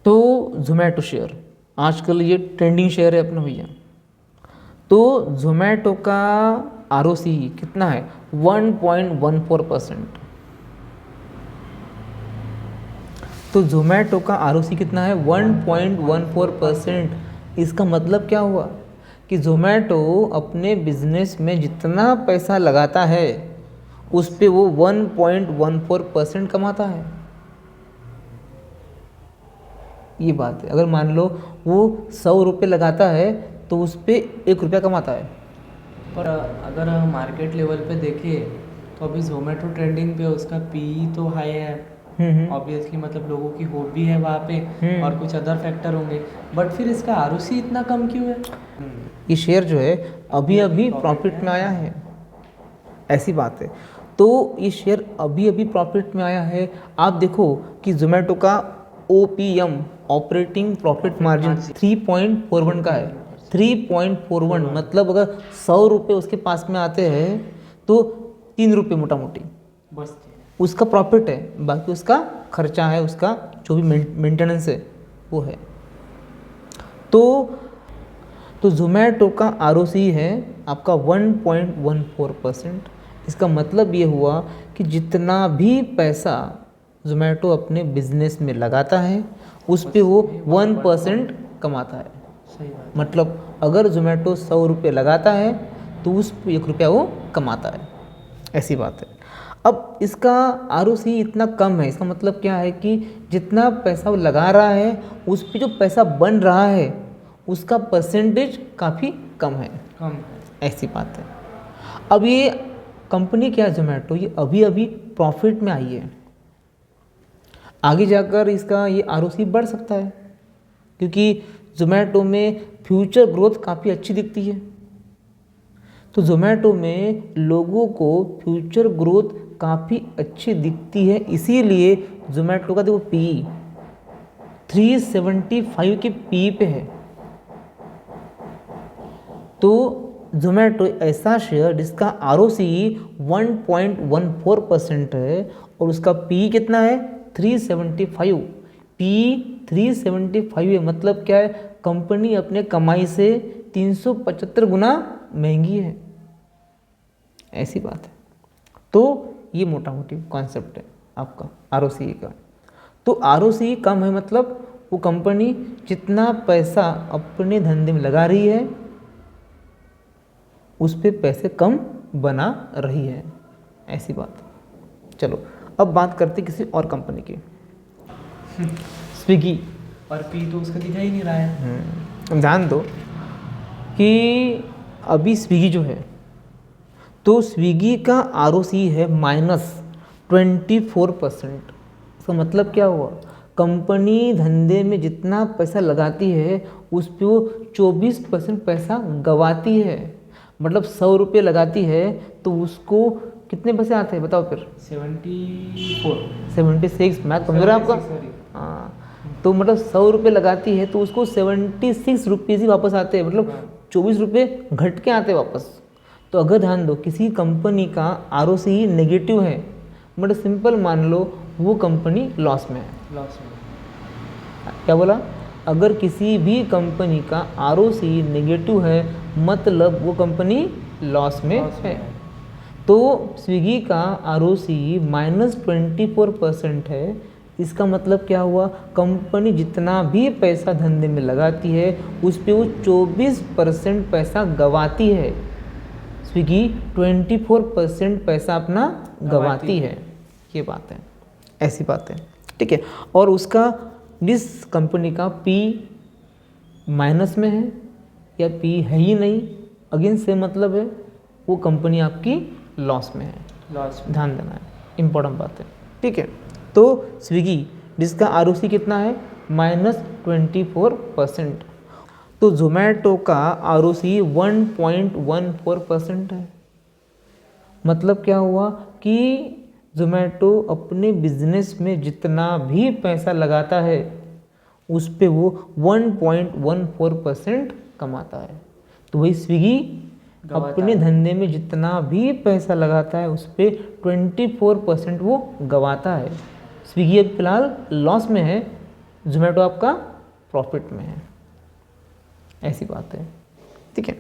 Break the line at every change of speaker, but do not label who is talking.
तो जोमेटो शेयर आजकल ये ट्रेंडिंग शेयर है अपना भैया। तो जोमेटो का आरओसी कितना है? 1.14%। तो जोमेटो का आरओसी कितना है? 1.14%। इसका मतलब क्या हुआ कि जोमेटो अपने बिजनेस में जितना पैसा लगाता है उस पे वो 1.14% कमाता है। ये बात है। अगर मान लो वो 100 रुपये लगाता है तो उस पे 1 रुपया कमाता है।
पर अगर मार्केट लेवल पे देखें तो अभी जोमेटो ट्रेंडिंग पे उसका पी तो हाई है ऑब्वियसली, मतलब लोगों की हॉबी है वहाँ पे और कुछ अदर फैक्टर होंगे, बट फिर इसका आरओसी इतना कम क्यों है?
ये शेयर जो है अभी अभी प्रॉफिट में आया है, ऐसी बात है। तो ये शेयर अभी अभी प्रॉफिट में आया है। आप देखो कि जोमेटो का OPM ऑपरेटिंग प्रॉफिट मार्जिन 3.41 का है। 3.41 मतलब अगर 100 रुपये उसके पास में आते हैं तो 3 रुपये मोटा मोटी
बचते हैं।
उसका प्रॉफिट है, बाकी उसका खर्चा है, उसका जो भी मेंटेनेंस है वो है। तो जोमेटो का आरओसी है आपका 1.14%। इसका मतलब ये हुआ कि जितना भी पैसा जोमेटो अपने बिजनेस में लगाता है उस पे वो 1% कमाता है।
सही बात।
मतलब अगर जोमेटो 100 रुपये लगाता है तो उस पे 1 रुपया वो कमाता है, ऐसी बात है। अब इसका आरओसी इतना कम है, इसका मतलब क्या है कि जितना पैसा वो लगा रहा है उस पे जो पैसा बन रहा है उसका परसेंटेज काफ़ी कम है, ऐसी बात है। अब ये कंपनी क्या है जोमेटो, ये अभी अभी प्रॉफिट में आई है। आगे जाकर इसका ये आरओसी बढ़ सकता है क्योंकि जोमेटो में फ्यूचर ग्रोथ काफ़ी अच्छी दिखती है। तो जोमेटो में लोगों को फ्यूचर ग्रोथ काफ़ी अच्छी दिखती है, इसीलिए जोमेटो का देखो पी 375 के पी पे है। तो जोमेटो ऐसा शेयर जिसका आरओसी 1.14% है और उसका पी कितना है? 375। पी 375 है, मतलब क्या है? कंपनी अपने कमाई से 375 गुना महंगी है, ऐसी बात है। तो ये मोटा मोटी कॉन्सेप्ट है आपका आरओसी का। तो आरओसी कम है मतलब वो कंपनी जितना पैसा अपने धंधे में लगा रही है उस पे पैसे कम बना रही है, ऐसी बात है। चलो अब बात करते किसी और कंपनी की, स्विगी।
पर पी तो उसका दिखा ही नहीं रहा है।
ध्यान दो कि अभी स्विगी जो है तो स्विगी का आरओसी है -24%। इसका मतलब क्या हुआ? कंपनी धंधे में जितना पैसा लगाती है उस पर वो 24% पैसा गंवाती है। मतलब 100 रुपये लगाती है तो उसको कितने पैसे आते हैं बताओ फिर? 76। मैथ कमजोर है आपका? हाँ, तो मतलब 100 रुपये लगाती है तो उसको 76 रुपीज़ ही वापस आते हैं, मतलब 24 रुपये घट के आते हैं वापस। तो अगर ध्यान दो किसी कंपनी का आरओसी नेगेटिव है, मतलब सिंपल मान लो वो कंपनी लॉस में है। क्या बोला? अगर किसी भी कंपनी का आरओसी नेगेटिव है मतलब वो कंपनी लॉस में है। तो स्विगी का आरओसी -24% है। इसका मतलब क्या हुआ? कंपनी जितना भी पैसा धंधे में लगाती है उस पे वो 24% पैसा गंवाती है। स्विगी 24% पैसा अपना गंवाती है, ये बात है, ऐसी बात है, ठीक है। और उसका जिस कंपनी का पी माइनस में है या पी है ही नहीं, अगेन से मतलब है वो कंपनी आपकी लॉस में है। ध्यान देना है, इम्पोर्टेंट बात है, ठीक है। तो स्विगी जिसका आरओसी कितना है? -24%। तो जोमेटो का आरओसी 1.14% है। मतलब क्या हुआ कि जोमेटो अपने बिजनेस में जितना भी पैसा लगाता है उस पे वो 1.14% कमाता है। तो वही स्विगी अपने धंधे में जितना भी पैसा लगाता है उस पे 24% वो गंवाता है। स्विगी अब फिलहाल लॉस में है जोमेटो आपका प्रॉफिट में है, ऐसी बात है, ठीक है।